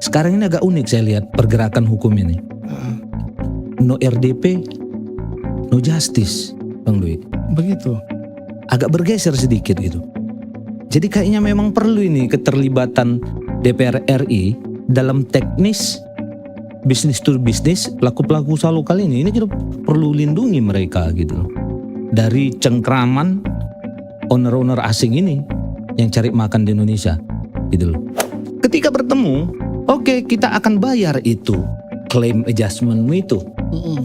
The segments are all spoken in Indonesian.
Sekarang ini agak unik saya lihat pergerakan hukum ini. No RDP, no justice, Bang Dwi. Begitu. Agak bergeser sedikit gitu. Jadi kayaknya memang perlu ini keterlibatan DPR RI dalam teknis bisnis to bisnis pelaku-pelaku usaha lokal ini kita perlu lindungi mereka gitu loh. Dari cengkraman owner-owner asing ini yang cari makan di Indonesia gitu loh. Ketika bertemu, oke, kita akan bayar itu claim adjustmentmu itu.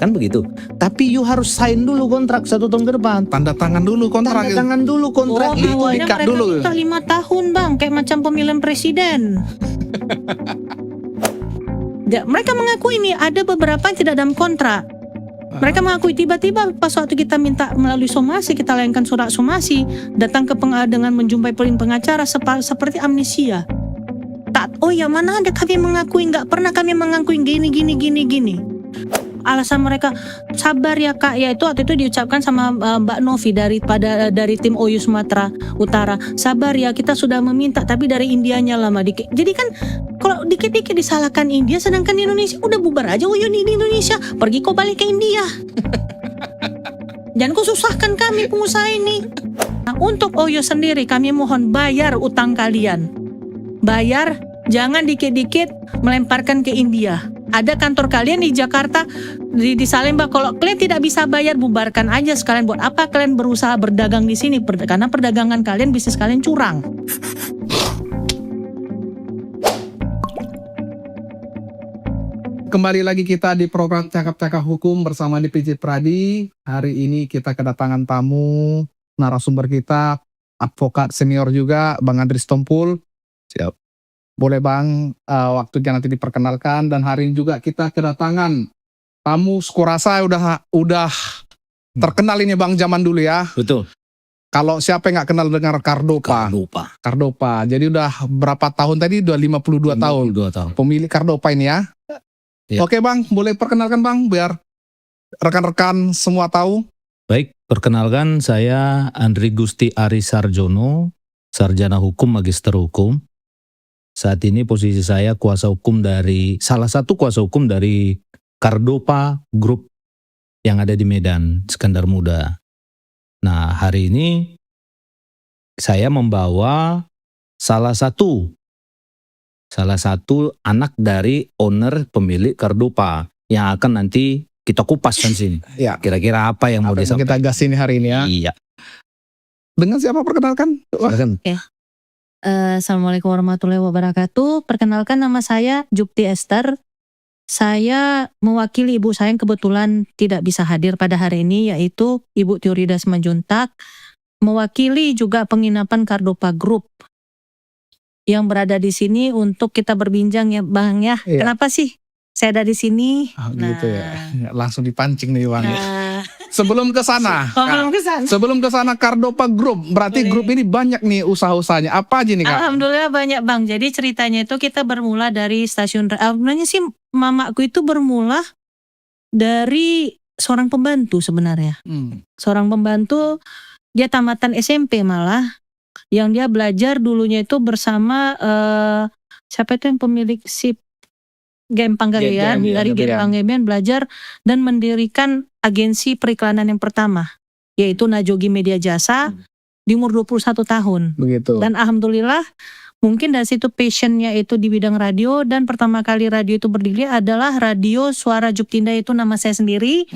Kan begitu. Tapi you harus sign dulu kontrak 1 tahun ke depan. Tanda tangan dulu kontrak. Tanda tangan dulu kontrak itu. Awalnya ikat mereka dulu. minta 5 tahun bang, kayak macam pemilihan presiden. Mereka mengakui ini ada beberapa yang tidak dalam kontrak. Mereka mengakui tiba-tiba pas waktu kita minta melalui somasi, kita layangkan surat somasi, datang ke dengan menjumpai pengacara seperti amnesia. Oh ya, mana ada kami mengakui, nggak pernah kami mengakui gini. Alasan mereka sabar ya kak, ya itu waktu itu diucapkan sama Mbak Novi dari tim OYU Sumatera Utara. Sabar ya, kita sudah meminta tapi dari Indianya lama dikit. Jadi kan kalau dikit-dikit disalahkan India, sedangkan di Indonesia udah bubar aja OYU di Indonesia, pergi kau balik ke India. Jangan kau susahkan kami pengusaha ini. Nah, untuk OYU sendiri kami mohon bayar utang kalian. Bayar, jangan dikit-dikit melemparkan ke India. Ada kantor kalian di Jakarta, di Salemba. Kalau kalian tidak bisa bayar, bubarkan aja sekalian. Buat apa kalian berusaha berdagang di sini? Karena perdagangan kalian, bisnis kalian curang. Kembali lagi kita di program Cakap-Cakap Hukum bersama DPJ Pradi. Hari ini kita kedatangan tamu, narasumber kita, advokat senior juga, Bang Andris Tompul. Siap. Boleh Bang, waktunya nanti diperkenalkan. Dan hari ini juga kita kedatangan tamu, kurasa udah terkenal ini Bang zaman dulu ya. Betul. Kalau siapa yang nggak kenal dengan Cardopa. Jadi udah berapa tahun tadi? Udah 52 tahun. 52 tahun. Pemilik Cardopa ini ya. Ya. Oke Bang, boleh perkenalkan Bang biar rekan-rekan semua tahu. Baik, perkenalkan saya Andri Gusti Ari Sarjono, sarjana hukum, magister hukum. Saat ini posisi saya salah satu kuasa hukum dari Cardopa Group yang ada di Medan, Iskandar Muda. Nah, hari ini saya membawa salah satu anak dari owner pemilik Cardopa yang akan nanti kita kupas kan sini. Ya. Kira-kira apa yang mau Apa yang disampaikan? kita gas ini hari ini ya. Iya. Dengan siapa perkenalkan? Silakan. Assalamualaikum warahmatullahi wabarakatuh. Perkenalkan, nama saya Jupti Esther. Saya mewakili ibu saya yang kebetulan tidak bisa hadir pada hari ini, yaitu Ibu Tiurida Simanjuntak. Mewakili juga penginapan Cardopa Group yang berada di sini untuk kita berbincang ya Bang ya. Iya. Kenapa sih saya ada di sini? Gitu ya. Langsung dipancing nih Bang. Nah, Sebelum ke sana. belum kesana. Sebelum ke sana Cardopa Group, berarti Boleh. grup ini banyak nih usaha-usahanya. Apa aja nih Kak? Alhamdulillah banyak Bang. Jadi ceritanya itu kita bermula dari stasiun. Sebenarnya sih mamaku itu bermula dari seorang pembantu sebenarnya. Seorang pembantu, dia tamatan SMP malah. Yang dia belajar dulunya itu bersama siapa itu yang pemilik SIP Game Panggabean, dari Game Panggabean belajar dan mendirikan agensi periklanan yang pertama, yaitu Najogi Media Jasa di umur 21 tahun. Begitu. Dan alhamdulillah mungkin dari situ passionnya itu di bidang radio, dan pertama kali radio itu berdiri adalah Radio Suara Juptinda, itu nama saya sendiri,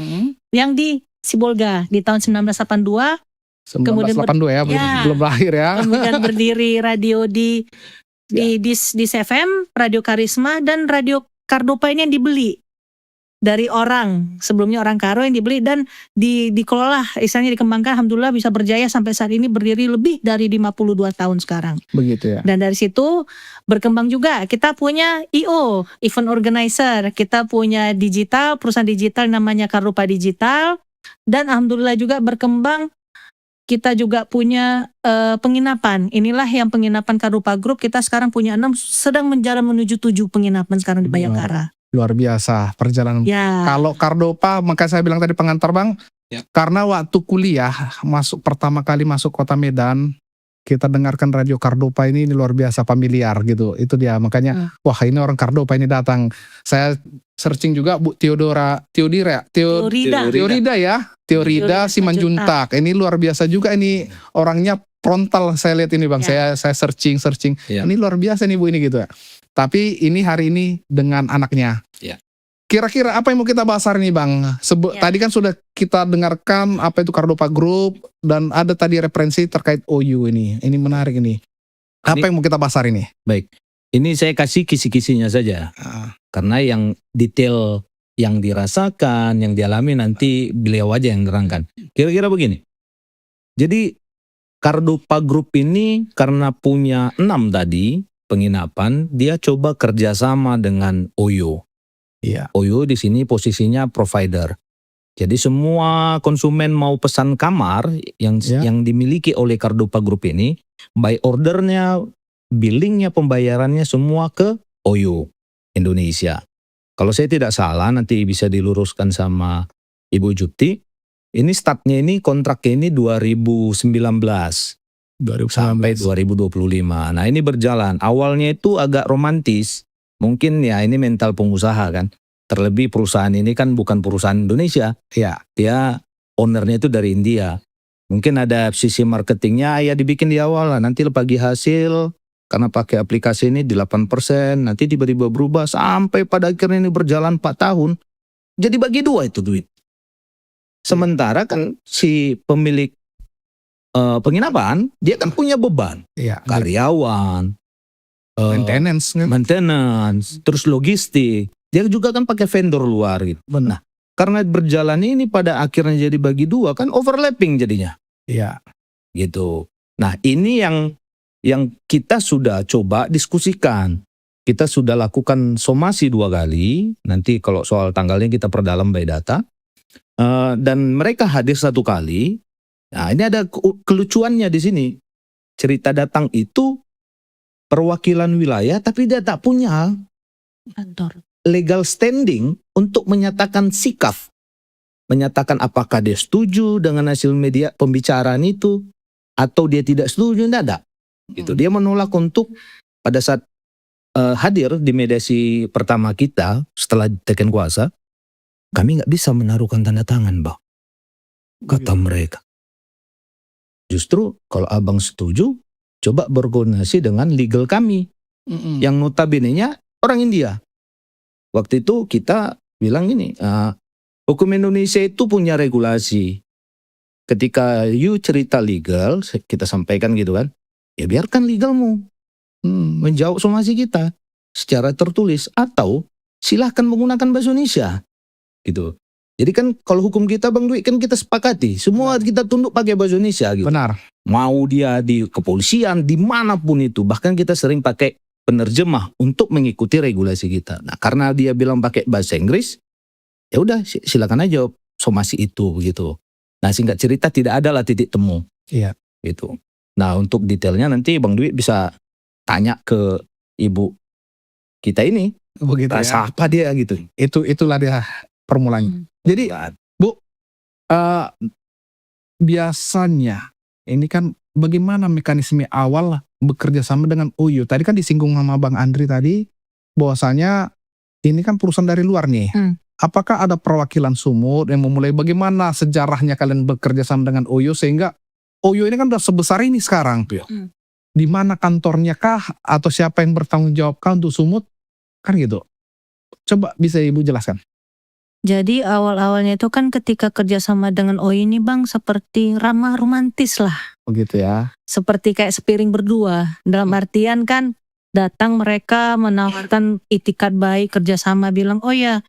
yang di Sibolga di tahun 1982. 1982 ya, belum lahir ya. Kemudian berdiri radio di FM, Radio Karisma, dan Radio Cardopa ini yang dibeli dari orang, sebelumnya orang Karo yang dibeli dan dikelola, istilahnya dikembangkan, alhamdulillah bisa berjaya sampai saat ini berdiri lebih dari 52 tahun sekarang. Begitu ya. Dan dari situ berkembang juga, kita punya IO, event organizer, kita punya digital, perusahaan digital namanya Cardopa Digital, dan alhamdulillah juga berkembang. Kita juga punya penginapan. Inilah yang penginapan Cardopa Group. Kita sekarang punya 6, sedang menjalan menuju 7 penginapan sekarang di Bayangkara. Luar biasa perjalanan. Ya. Kalau Cardopa, maka saya bilang tadi pengantar Bang, Ya. karena waktu kuliah pertama kali masuk kota Medan, kita dengarkan radio Cardopa ini luar biasa familiar gitu. Itu dia makanya wah ini orang Cardopa ini datang. Saya searching juga Bu Teodora Teorida ya. Teorida Simanjuntak. Ini luar biasa juga ini orangnya frontal saya lihat ini Bang. Saya searching. Ya. Ini luar biasa nih Bu ini gitu ya. Tapi ini hari ini dengan anaknya. Ya. Kira-kira apa yang mau kita bahas hari ini Bang? Tadi kan sudah kita dengarkan apa itu Cardopa Group dan ada tadi referensi terkait OU ini. Ini menarik ini. Apa yang mau kita bahas hari ini? Baik, ini saya kasih kisi-kisinya saja. Karena yang detail yang dirasakan, yang dialami nanti beliau aja yang nerangkan. Kira-kira begini. Jadi Cardopa Group ini karena punya 6 tadi penginapan, dia coba kerjasama dengan OYO. Iya. OYO di sini posisinya provider. Jadi semua konsumen mau pesan kamar yang dimiliki oleh Cardopa Group ini, by ordernya, billingnya, pembayarannya semua ke OYO Indonesia. Kalau saya tidak salah, nanti bisa diluruskan sama Ibu Jupti. Ini startnya ini kontraknya ini 2019 sampai 2025. Nah ini berjalan. Awalnya itu agak romantis. Mungkin ya ini mental pengusaha kan. Terlebih perusahaan ini kan bukan perusahaan Indonesia. Ya. Dia ownernya itu dari India. Mungkin ada sisi marketingnya ya dibikin di awal lah. Nanti pagi hasil karena pakai aplikasi ini di 8%. Nanti tiba-tiba berubah sampai pada akhirnya ini berjalan 4 tahun. Jadi bagi 2 itu duit. Sementara kan si pemilik penginapan dia kan punya beban. Iya. Karyawan. Maintenance. Terus logistik. Dia juga kan pakai vendor luar gitu. Benar. Nah, karena berjalan ini pada akhirnya jadi bagi 2 kan overlapping jadinya. Iya. Gitu. Nah, ini yang kita sudah coba diskusikan. Kita sudah lakukan somasi 2 kali. Nanti kalau soal tanggalnya kita perdalam by data. Dan mereka hadir 1 kali. Nah, ini ada kelucuannya di sini. Cerita datang itu perwakilan wilayah tapi dia tak punya kantor legal standing untuk menyatakan sikap. Menyatakan apakah dia setuju dengan hasil media pembicaraan itu atau dia tidak setuju, tidak ada. Gitu. Dia menolak untuk pada saat hadir di mediasi pertama kita setelah teken kuasa, kami nggak bisa menaruhkan tanda tangan, Bang. Kata mereka. Justru kalau abang setuju, coba berkoordinasi dengan legal kami. Yang notabene-nya orang India. Waktu itu kita bilang gini, hukum Indonesia itu punya regulasi. Ketika you cerita legal, kita sampaikan gitu kan, ya biarkan legalmu menjawab somasi kita secara tertulis. Atau silahkan menggunakan bahasa Indonesia. Gitu. Jadi kan kalau hukum kita Bang Dwi kan kita sepakati. Semua kita tunduk pakai bahasa Indonesia gitu. Benar. Mau dia di kepolisian, dimanapun itu. Bahkan kita sering pakai penerjemah untuk mengikuti regulasi kita. Nah karena dia bilang pakai bahasa Inggris, ya udah silakan aja somasi itu begitu. Nah singkat cerita tidak ada lah titik temu. Iya. Gitu. Nah untuk detailnya nanti Bang Dwi bisa tanya ke ibu kita ini. Begitu rasa ya. apa dia gitu. Itulah dia permulanya. Jadi Bu, biasanya ini kan bagaimana mekanisme awal bekerja sama dengan OYO? Tadi kan disinggung sama Bang Andri tadi bahwasanya ini kan perusahaan dari luar nih. Apakah ada perwakilan Sumut yang memulai bagaimana sejarahnya kalian bekerja sama dengan OYO sehingga OYO ini kan udah sebesar ini sekarang. Di mana kantornya kah atau siapa yang bertanggung jawab kah untuk Sumut? Kan gitu. Coba bisa Ibu jelaskan. Jadi awal-awalnya itu kan ketika kerjasama dengan OYO ini Bang seperti ramah romantis lah. Begitu ya. Seperti kayak sepiring berdua. Dalam artian kan datang mereka menawarkan itikat baik kerjasama bilang oh ya.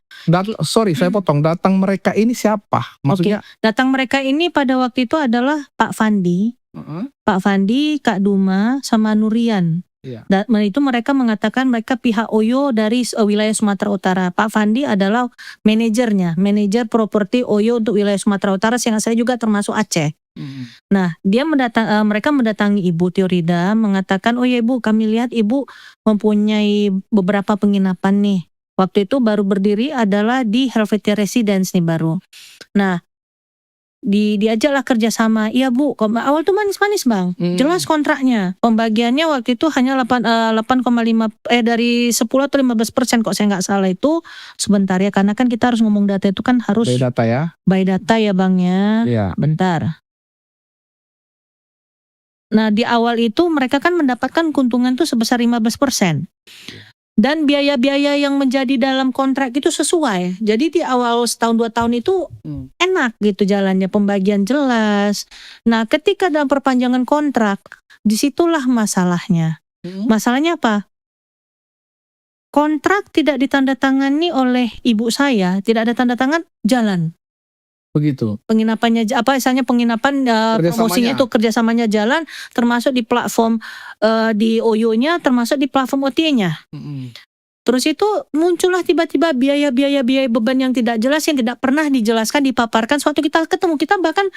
Sorry saya potong. Datang mereka ini siapa? Maksudnya? Datang mereka ini pada waktu itu adalah Pak Fandi. Pak Fandi, Kak Duma, sama Nurian. Iya. Dan itu mereka mengatakan mereka pihak OYO dari wilayah Sumatera Utara. Pak Fandi adalah manajernya, manajer properti OYO untuk wilayah Sumatera Utara, yang saya juga termasuk Aceh. Nah, mereka mendatangi Ibu Teorida mengatakan, oh ya Ibu, kami lihat Ibu mempunyai beberapa penginapan nih. Waktu itu baru berdiri adalah di Helvetia Residence nih baru. Nah, diajaklah kerjasama. Iya Bu, awal tuh manis-manis Bang. Jelas kontraknya. Pembagiannya waktu itu hanya 8,5 dari 10 atau 15% kok saya nggak salah itu. Sebentar ya, karena kan kita harus ngomong data itu kan harus By data ya. by data ya Bang ya. Iya. Bentar. Nah di awal itu mereka kan mendapatkan keuntungan tuh sebesar 15%. Dan biaya-biaya yang menjadi dalam kontrak itu sesuai. Jadi di awal setahun 2 tahun itu enak gitu jalannya, pembagian jelas. Nah ketika dalam perpanjangan kontrak, disitulah masalahnya. Masalahnya apa? Kontrak tidak ditandatangani oleh ibu saya, tidak ada tanda tangan, jalan. Begitu. Penginapannya misalnya penginapan promosinya itu kerjasamanya jalan, termasuk di platform di OYO-nya, termasuk di platform OTA-nya. Terus itu muncullah tiba-tiba biaya beban yang tidak jelas, yang tidak pernah dijelaskan, dipaparkan. Suatu kita ketemu, kita bahkan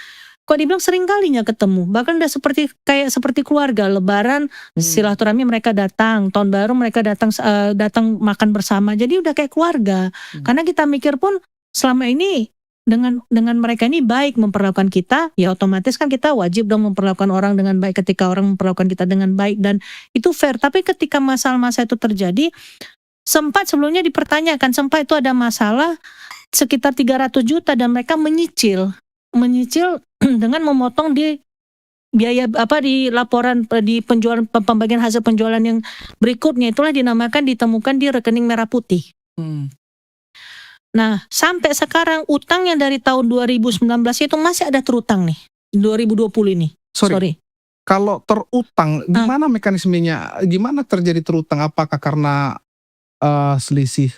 kok dibilang sering kalinya ketemu, bahkan udah seperti keluarga. Lebaran silaturahmi mereka datang, tahun baru mereka datang makan bersama, jadi udah kayak keluarga. Karena kita mikir pun selama ini dengan mereka ini baik memperlakukan kita, ya otomatis kan kita wajib dong memperlakukan orang dengan baik ketika orang memperlakukan kita dengan baik, dan itu fair. Tapi ketika masalah-masalah itu terjadi, sempat sebelumnya dipertanyakan, sempat itu ada masalah sekitar 300 juta dan mereka menyicil dengan memotong di biaya di laporan di penjualan, pembagian hasil penjualan yang berikutnya. Itulah ditemukan di rekening merah putih. Nah, sampai sekarang utang yang dari tahun 2019 itu masih ada terutang nih. 2020 ini. Sorry. Kalau terutang, gimana mekanismenya? Gimana terjadi terutang? Apakah karena selisih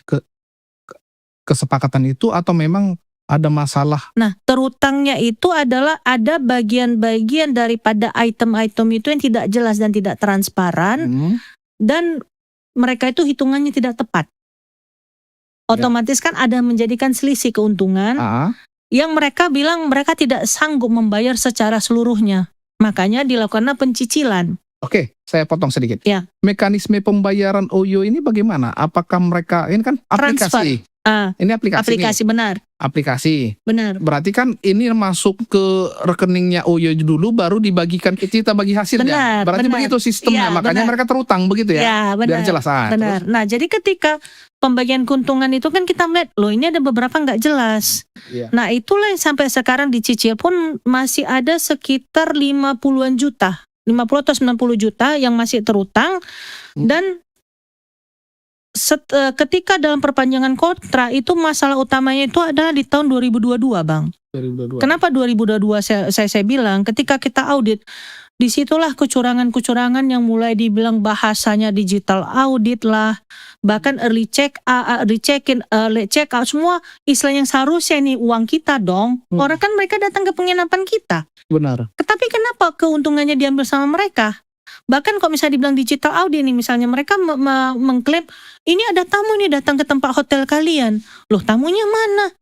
kesepakatan itu atau memang ada masalah? Nah, terutangnya itu adalah ada bagian-bagian daripada item-item itu yang tidak jelas dan tidak transparan, dan mereka itu hitungannya tidak tepat. Otomatis kan ada menjadikan selisih keuntungan yang mereka bilang mereka tidak sanggup membayar secara seluruhnya. Makanya dilakukan pencicilan. Oke, saya potong sedikit. Ya. Mekanisme pembayaran OYO ini bagaimana? Apakah mereka, ini kan aplikasi. Ini aplikasi benar. Aplikasi. Benar. Berarti kan ini masuk ke rekeningnya OYO dulu, baru dibagikan ke kita bagi hasilnya. Berarti begitu sistemnya. Makanya mereka terutang begitu ya. Ya, benar. Biar jelas. Benar. Nah, jadi ketika pembagian keuntungan itu kan kita melihat, loh ini ada beberapa nggak jelas. Nah, itulah yang sampai sekarang dicicil pun masih ada sekitar 50-an juta. 50 atau 90 juta yang masih terutang. Dan ketika dalam perpanjangan kontrak itu masalah utamanya itu adalah di tahun 2022 Bang. 2022. Kenapa 2022 saya bilang ketika kita audit, disitulah kecurangan-kecurangan yang mulai dibilang bahasanya digital audit lah, bahkan early check in, late check out, semua istilah yang seharusnya ini uang kita dong. Orang kan mereka datang ke penginapan kita. Benar. Tapi kenapa keuntungannya diambil sama mereka? Bahkan kalau misalnya dibilang digital audit nih, misalnya mereka mengklaim ini ada tamu nih datang ke tempat hotel kalian. Loh, tamunya mana?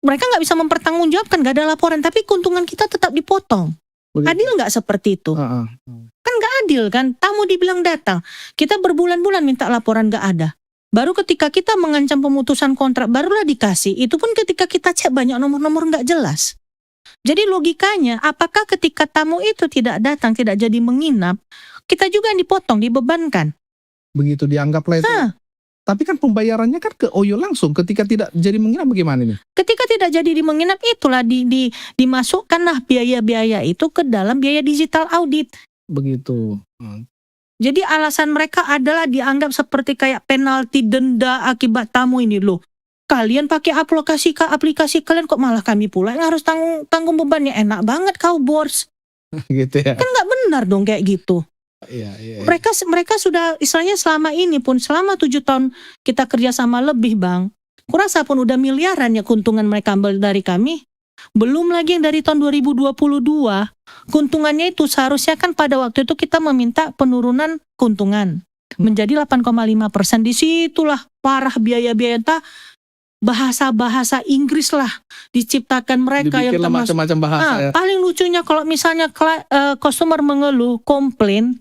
Mereka nggak bisa mempertanggungjawabkan, nggak ada laporan, tapi keuntungan kita tetap dipotong. Begitu. Adil nggak seperti itu? Kan nggak adil kan? Tamu dibilang datang, kita berbulan-bulan minta laporan nggak ada. Baru ketika kita mengancam pemutusan kontrak barulah dikasih. Itu pun ketika kita cek banyak nomor-nomor nggak jelas. Jadi logikanya, apakah ketika tamu itu tidak datang, tidak jadi menginap, kita juga yang dipotong, dibebankan? Begitu dianggaplah itu. Tapi kan pembayarannya kan ke OYO langsung. Ketika tidak jadi menginap bagaimana ini? Ketika tidak jadi menginap itulah dimasukkanlah biaya-biaya itu ke dalam biaya digital audit. Begitu. Jadi alasan mereka adalah dianggap seperti kayak penalti denda akibat tamu ini loh. Kalian pakai aplikasi kalian kok malah kami pula yang harus tanggung bebannya. Enak banget kau bos. Gitu ya. Kan nggak benar dong kayak gitu. Iya. Mereka sudah istilahnya selama ini pun selama 7 tahun kita kerja sama lebih Bang. Kurasa pun udah miliaran ya keuntungan mereka ambil dari kami. Belum lagi yang dari tahun 2022. Keuntungannya itu seharusnya kan pada waktu itu kita meminta penurunan keuntungan menjadi 8,5%. Disitulah parah biaya-biaya entah bahasa-bahasa Inggris lah diciptakan mereka. Dibikin yang macam-macam bahasa ya. Paling lucunya kalau misalnya customer mengeluh komplain,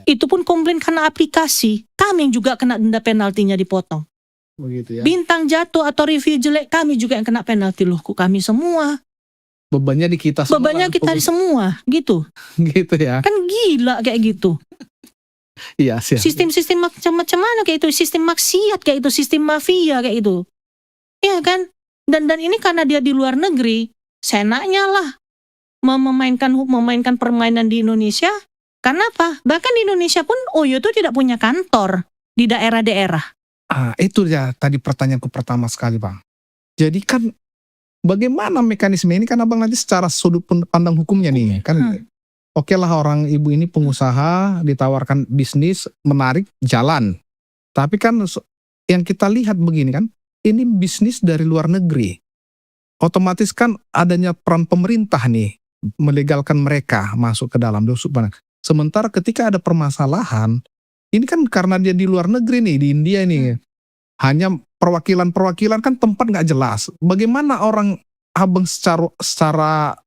itu pun komplain karena aplikasi, kami juga kena denda penaltinya dipotong. Begitu ya. Bintang jatuh atau review jelek, kami juga yang kena penalti. Loh kok kami semua? Bebannya di kita semua. Bebannya kita semua gitu. Gitu ya. Kan gila kayak gitu. Iya sih. Sistem-sistem macam mana kayak itu, sistem maksiat kayak itu, sistem mafia kayak itu. Iya kan? Dan ini karena dia di luar negeri, senaknya lah memainkan permainan di Indonesia. Kenapa? Bahkan di Indonesia pun OYO itu tidak punya kantor di daerah-daerah. Itu ya tadi pertanyaanku pertama sekali, Bang. Jadi kan bagaimana mekanisme ini kan Abang nanti secara sudut pandang hukumnya nih. Kan oke lah orang ibu ini pengusaha, ditawarkan bisnis, menarik, jalan. Tapi kan yang kita lihat begini kan, ini bisnis dari luar negeri. Otomatis kan adanya peran pemerintah nih, melegalkan mereka masuk ke dalam. Sementara ketika ada permasalahan, ini kan karena dia di luar negeri nih, di India nih, hanya perwakilan kan tempat nggak jelas. Bagaimana orang Abang secara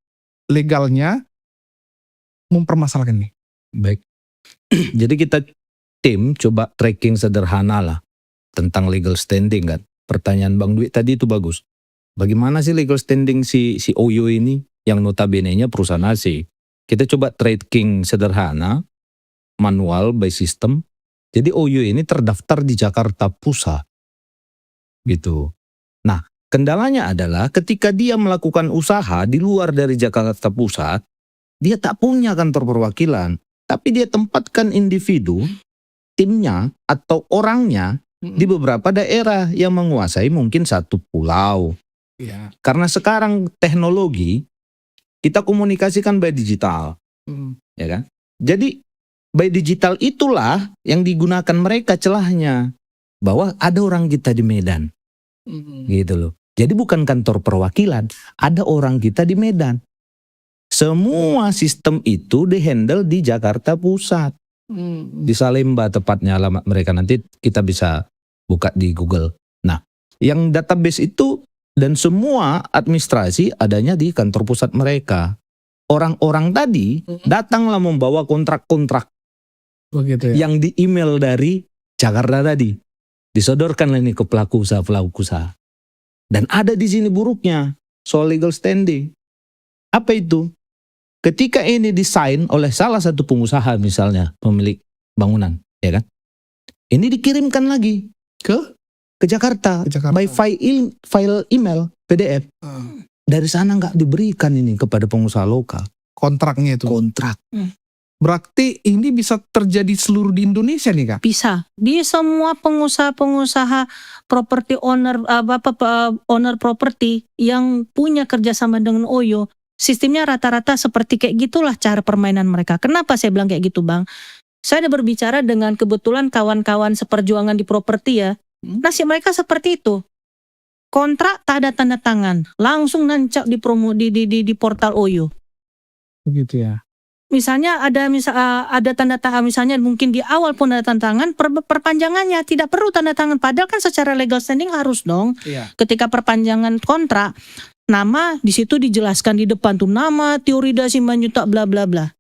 legalnya mempermasalahkan ini? Baik. Jadi kita tim coba tracking sederhana lah tentang legal standing kan. Pertanyaan Bang Dwi tadi itu bagus. Bagaimana sih legal standing si OYO ini yang notabene-nya perusahaan asing? Kita coba tracking sederhana, manual by system. Jadi OYO ini terdaftar di Jakarta Pusat. Gitu. Nah, kendalanya adalah ketika dia melakukan usaha di luar dari Jakarta Pusat, dia tak punya kantor perwakilan, tapi dia tempatkan individu, timnya atau orangnya di beberapa daerah yang menguasai mungkin satu pulau. Iya. Karena sekarang teknologi kita komunikasikan by digital, ya kan? Jadi by digital itulah yang digunakan mereka celahnya bahwa ada orang kita di Medan, gitu loh. Jadi bukan kantor perwakilan, ada orang kita di Medan. Semua sistem itu dihandle di Jakarta Pusat, di Salemba tepatnya alamat mereka, nanti kita bisa buka di Google. Nah, yang database itu dan semua administrasi adanya di kantor pusat mereka. Orang-orang tadi datanglah membawa kontrak-kontrak Begitu ya. yang di email dari Jakarta tadi, disodorkanlah ini ke pelaku usaha. Dan ada di sini buruknya soal legal standing. Apa itu? Ketika ini disign oleh salah satu pengusaha misalnya, pemilik bangunan, ya kan? Ini dikirimkan lagi ke Jakarta, by file email PDF. Dari sana nggak diberikan ini kepada pengusaha lokal. Kontraknya itu. Kontrak. Berarti ini bisa terjadi seluruh di Indonesia nih, Kak? Bisa. Di semua pengusaha-pengusaha property owner, owner property yang punya kerjasama dengan OYO, sistemnya rata-rata seperti kayak gitulah cara permainan mereka. Kenapa saya bilang kayak gitu, Bang? Saya ada berbicara dengan kebetulan kawan-kawan seperjuangan di properti ya. Nasib mereka seperti itu. Kontrak tak ada tanda tangan, langsung nancap di portal OYO. Begitu ya. Misalnya ada tanda tangan, misalnya mungkin di awal pun ada tanda tangan, perpanjangannya tidak perlu tanda tangan. Padahal kan secara legal standing harus dong. Iya. Ketika perpanjangan kontrak, nama di situ dijelaskan di depan tuh nama Tiorida Simanjuntak bla bla bla.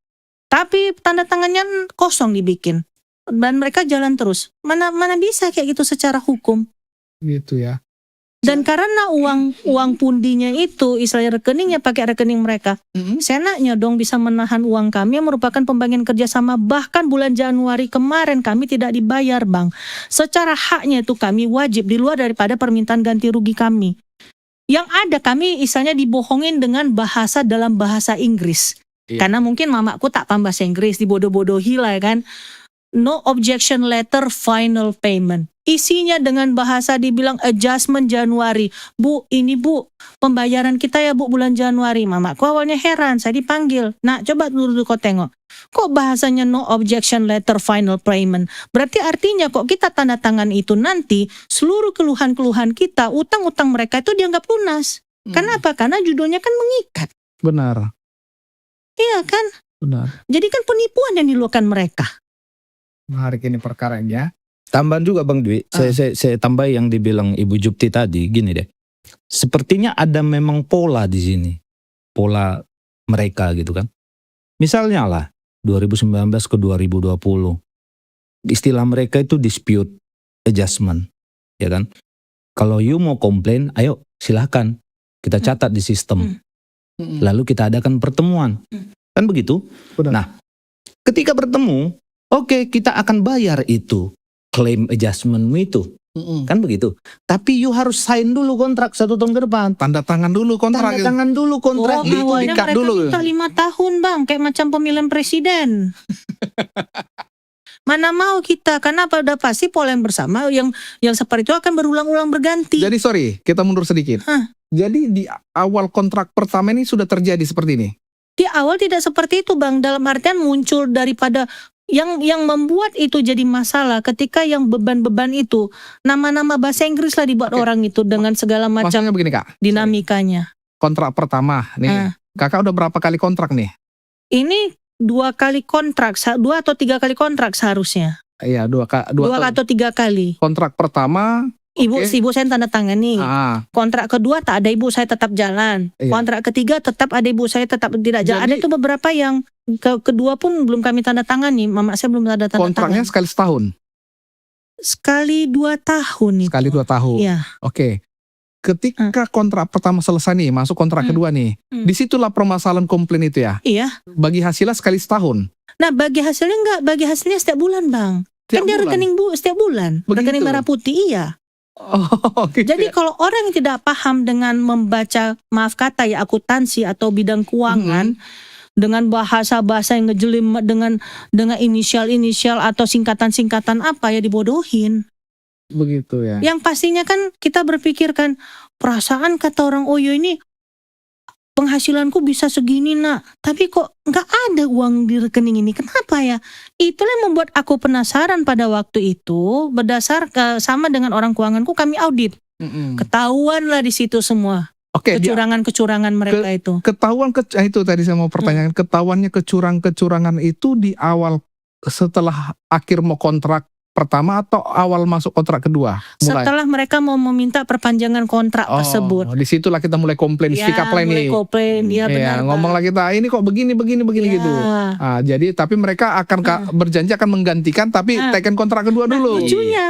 Tapi tanda tangannya kosong dibikin. Dan mereka jalan terus. Mana bisa kayak gitu secara hukum. Gitu ya. Dan karena uang pundinya itu, istilahnya rekeningnya pakai rekening mereka, senaknya dong bisa menahan uang kami yang merupakan pembagian kerjasama. Bahkan bulan Januari kemarin kami tidak dibayar, Bang. Secara haknya itu kami wajib di luar daripada permintaan ganti rugi kami. Yang ada kami istilahnya dibohongin dengan bahasa dalam bahasa Inggris. Karena mungkin mamaku tak paham bahasa Inggris, dibodoh-bodohi lah kan. No objection letter, final payment. Isinya dengan bahasa dibilang adjustment Januari. Bu, ini bu, pembayaran kita ya bu bulan Januari. Mamaku awalnya heran, saya dipanggil. Nah, coba dulu kau tengok. Kok bahasanya no objection letter, final payment? Berarti artinya kok kita tanda tangan itu nanti, seluruh keluhan-keluhan kita, utang-utang mereka itu dianggap lunas. Kenapa? Karena judulnya kan mengikat. Benar. Iya kan? Benar. Jadi kan penipuan yang dilakukan mereka. Menarik ini perkaranya. Tambahan juga Bang Dwi, saya tambah yang dibilang Ibu Jupti tadi, gini deh. Sepertinya ada memang pola di sini. Pola mereka gitu kan. Misalnya lah, 2019 ke 2020. Istilah mereka itu dispute adjustment. Ya kan. Kalau you mau komplain, ayo silahkan. Kita catat di sistem. Lalu kita adakan pertemuan. Kan begitu? Benar. Nah, ketika bertemu, oke, kita akan bayar itu claim adjustment-mu itu. Kan begitu. Tapi you harus sign dulu kontrak 1 tahun ke depan. Tanda tangan dulu kontrak. Tanda tangan dulu kontrak itu. Awalnya dikat mereka dulu. minta 5 tahun bang, kayak macam pemilihan presiden. Mana mau kita, karena pada pasti pola yang bersama yang seperti itu akan berulang-ulang berganti. Jadi sorry, kita mundur sedikit. Jadi di awal kontrak pertama ini sudah terjadi seperti ini. Di awal tidak seperti itu bang, dalam artian muncul daripada yang membuat itu jadi masalah ketika yang beban-beban itu nama-nama bahasa Inggris lah dibuat orang itu dengan segala macam Maksudnya begini kak, dinamikanya. kontrak pertama nih, kakak udah berapa kali kontrak nih? Ini 2 kali kontrak, 2 atau 3 kali kontrak seharusnya. Iya, 2 atau 3 kali. kontrak pertama. Ibu Oke. saya tanda tangan nih. Kontrak kedua tak ada ibu saya tetap jalan. Iya. Kontrak ketiga tetap ada ibu saya tetap tidak jalan. Ada Jadi- itu beberapa yang kedua pun belum kami tanda tangani. Mama saya belum tanda tangan. Kontraknya sekali setahun, Sekali 2 tahun itu. sekali 2 tahun. Iya. Oke. Ketika kontrak pertama selesai nih, masuk kontrak kedua nih, disitulah permasalahan komplain itu ya. Iya. Bagi hasilnya sekali setahun. Nah bagi hasilnya enggak, bagi hasilnya setiap bulan bang. Tiap Kan dia bulan? rekening setiap bulan. Begitu? Rekening merah putih iya. Oh, gitu Jadi ya. kalau orang yang tidak paham dengan membaca, maaf kata ya, akuntansi atau bidang keuangan dengan bahasa-bahasa yang ngejelim dengan inisial-inisial atau singkatan-singkatan apa ya dibodohin. Begitu ya. Yang pastinya kan kita berpikir kan, perasaan kata orang Oyo ini penghasilanku bisa segini nak, tapi kok nggak ada uang di rekening ini, kenapa ya? Itulah yang membuat aku penasaran pada waktu itu. Berdasar sama dengan orang keuanganku, kami audit, ketahuan lah di situ semua Oke, dia kecurangan-kecurangan mereka itu. ketahuan itu tadi saya mau pertanyakan, ketahuannya kecurangan itu di awal setelah akhir mau kontrak pertama atau awal masuk kontrak kedua? Mulai. Setelah mereka mau meminta perpanjangan kontrak tersebut. Disitulah kita mulai komplain, speak up lah mulai ini. komplain, iya benar. Ngomong lah kita, ini kok begini gitu. Jadi tapi mereka akan berjanji akan menggantikan, tapi tekan kontrak kedua dulu.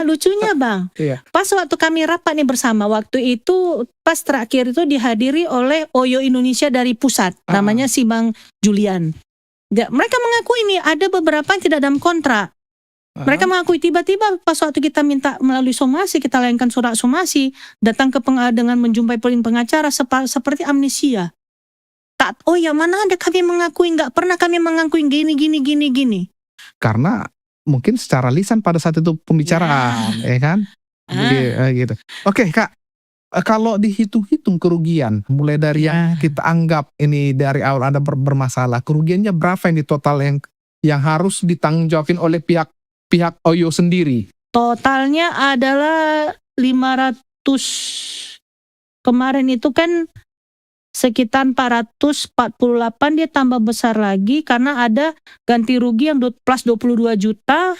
Lucunya bang, Iya. pas waktu kami rapat nih bersama, waktu itu pas terakhir itu dihadiri oleh Oyo Indonesia dari pusat, namanya si Bang Julian. Mereka mengaku ini ada beberapa yang tidak dalam kontrak. Mereka mengakui tiba-tiba pas waktu kita minta melalui somasi, kita layangkan surat somasi, datang ke dengan menjumpai pengacara seperti amnesia. Oh ya mana ada kami mengakui, nggak pernah kami mengakui gini. Karena mungkin secara lisan pada saat itu pembicaraan, ya kan? Gitu. Oke kak, kalau dihitung-hitung kerugian, mulai dari yang kita anggap ini dari awal ada bermasalah, kerugiannya berapa ini total yang harus ditanggung jawabin oleh pihak Oyo sendiri? Totalnya adalah 500, kemarin itu kan sekitar 448, dia tambah besar lagi karena ada ganti rugi yang plus 22 juta,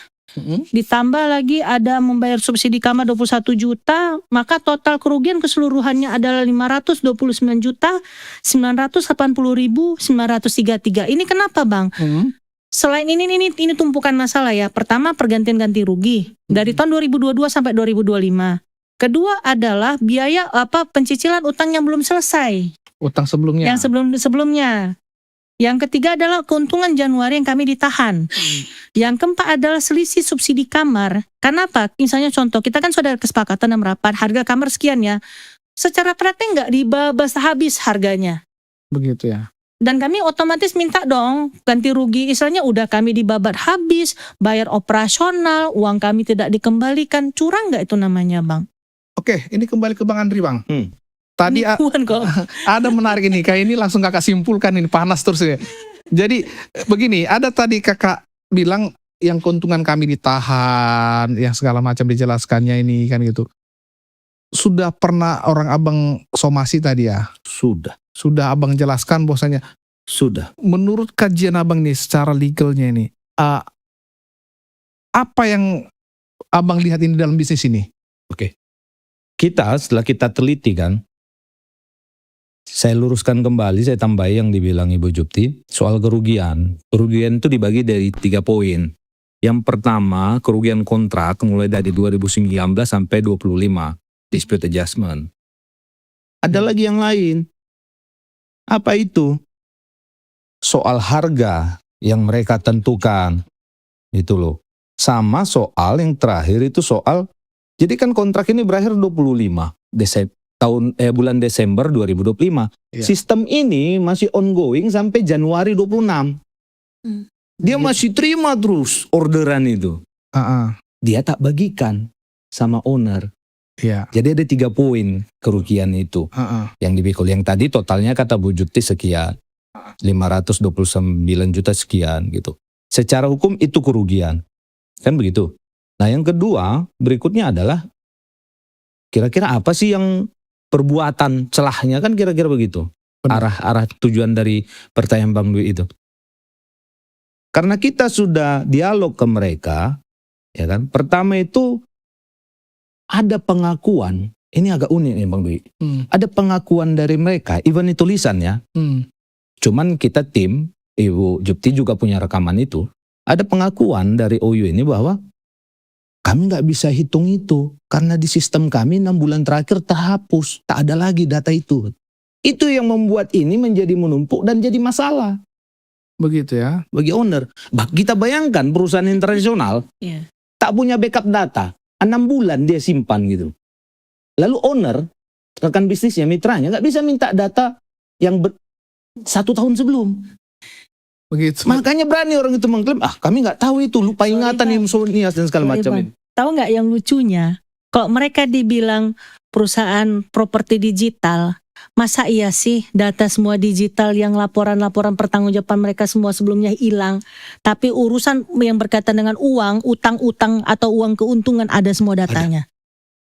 ditambah lagi ada membayar subsidi kamar 21 juta, maka total kerugian keseluruhannya adalah 529.980.933. Ini kenapa bang? Selain ini tumpukan masalah ya. Pertama pergantian ganti rugi dari tahun 2022 sampai 2025. Kedua adalah biaya pencicilan utang yang belum selesai. Utang sebelumnya. Yang sebelumnya. Yang ketiga adalah keuntungan Januari yang kami ditahan. Yang keempat adalah selisih subsidi kamar. Kenapa? Misalnya contoh, kita kan sudah kesepakatan dalam rapat harga kamar sekian ya. Secara praktek nggak dibahas habis harganya. Begitu ya. Dan kami otomatis minta dong ganti rugi, istilahnya udah kami dibabat habis, bayar operasional, uang kami tidak dikembalikan. Curang nggak itu namanya bang? Oke, ini kembali ke Bang Andri bang. Tadi Penipuan kok. ada menarik ini, kayak ini langsung kakak simpulkan ini, panas terus ya. Jadi begini, ada tadi kakak bilang yang keuntungan kami ditahan, yang segala macam dijelaskannya ini kan gitu. Sudah pernah orang abang somasi tadi ya? Sudah abang jelaskan bahwasanya Sudah. menurut kajian abang nih secara legalnya ini, apa yang abang lihat ini dalam bisnis ini? Setelah kita teliti kan, saya luruskan kembali, saya tambahi yang dibilang Ibu Jupti soal kerugian. Kerugian itu dibagi dari 3 poin. Yang pertama, kerugian kontrak mulai dari 2019 sampai 25, dispute adjustment. Ada lagi yang lain. Apa itu? Soal harga yang mereka tentukan. Itu loh. Sama soal yang terakhir itu soal, jadi kan kontrak ini berakhir 25 bulan Desember 2025. Iya. Sistem ini masih ongoing sampai Januari 26. Dia masih terima terus orderan itu. Dia tak bagikan sama owner. Iya. Jadi ada 3 poin kerugian itu yang dipikul. Yang tadi totalnya kata Bu Juti sekian, 529 juta sekian gitu. Secara hukum itu kerugian, kan begitu. Nah yang kedua berikutnya adalah kira-kira apa sih yang perbuatan celahnya, kan kira-kira begitu. Arah tujuan dari pertanyaan Bang Dwi itu. Karena kita sudah dialog ke mereka, ya kan. Pertama itu ada pengakuan, ini agak unik nih Bang Dwi. Ada pengakuan dari mereka, even itu tulisannya. Cuman kita tim, Ibu Jupti juga punya rekaman itu. Ada pengakuan dari OU ini bahwa kami nggak bisa hitung itu karena di sistem kami 6 bulan terakhir terhapus, tak ada lagi data itu. Itu yang membuat ini menjadi menumpuk dan jadi masalah. Begitu ya. Bagi owner. Kita bayangkan perusahaan internasional tak punya backup data. 6 bulan dia simpan gitu. Lalu owner, rekan bisnisnya, mitranya nggak bisa minta data yang 1 tahun sebelum. Begitu. Makanya berani orang itu mengklaim, kami nggak tahu itu, lupa ingatan, insomnia dan segala macam ini. Tahu nggak yang lucunya? Kalau mereka dibilang perusahaan properti digital, masa iya sih data semua digital yang laporan-laporan pertanggungjawaban mereka semua sebelumnya hilang, tapi urusan yang berkaitan dengan uang, utang-utang atau uang keuntungan ada semua datanya.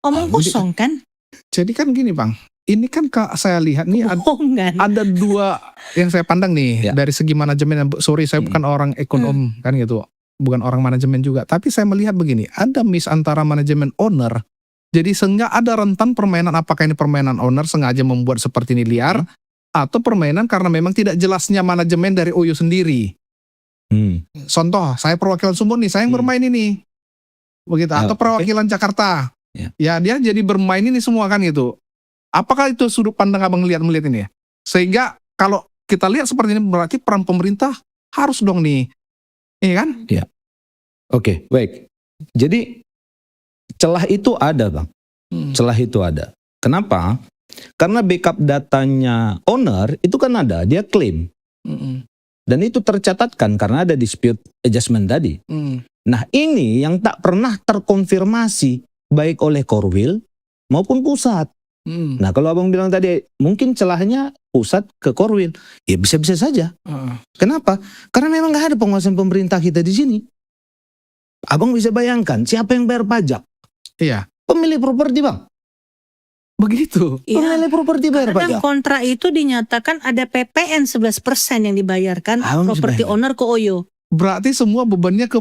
Omong kosong kan? Jadi kan gini Bang, ini kan saya lihat nih ada 2 yang saya pandang nih dari segi manajemen. Sorry saya bukan orang ekonom kan gitu, bukan orang manajemen juga. Tapi saya melihat begini, ada miss antara manajemen owner. Jadi sehingga ada rentan permainan, apakah ini permainan owner sengaja membuat seperti ini liar, atau permainan karena memang tidak jelasnya manajemen dari OU sendiri. Contoh, saya perwakilan Sumber nih, saya yang bermain ini. Begitu, atau perwakilan Jakarta. Ya dia jadi bermain ini semua kan gitu. Apakah itu sudut pandang abang melihat ini ya? Sehingga kalau kita lihat seperti ini berarti peran pemerintah harus dong nih. Iya kan? Iya. Oke, baik. Jadi celah itu ada Bang. Celah itu ada. Kenapa? Karena backup datanya owner itu kan ada, dia klaim. Dan itu tercatatkan karena ada dispute adjustment tadi. Nah ini yang tak pernah terkonfirmasi baik oleh Korwil maupun pusat. Nah kalau abang bilang tadi mungkin celahnya pusat ke Korwil, ya bisa-bisa saja. Kenapa? Karena memang nggak ada penguasaan pemerintah kita di sini. Abang bisa bayangkan siapa yang bayar pajak? Iya. Pemilik properti Bang. Begitu. Pemilik properti bayar pajak. Kontrak itu dinyatakan ada PPN 11% yang dibayarkan properti owner ke OYO. Berarti semua bebannya ke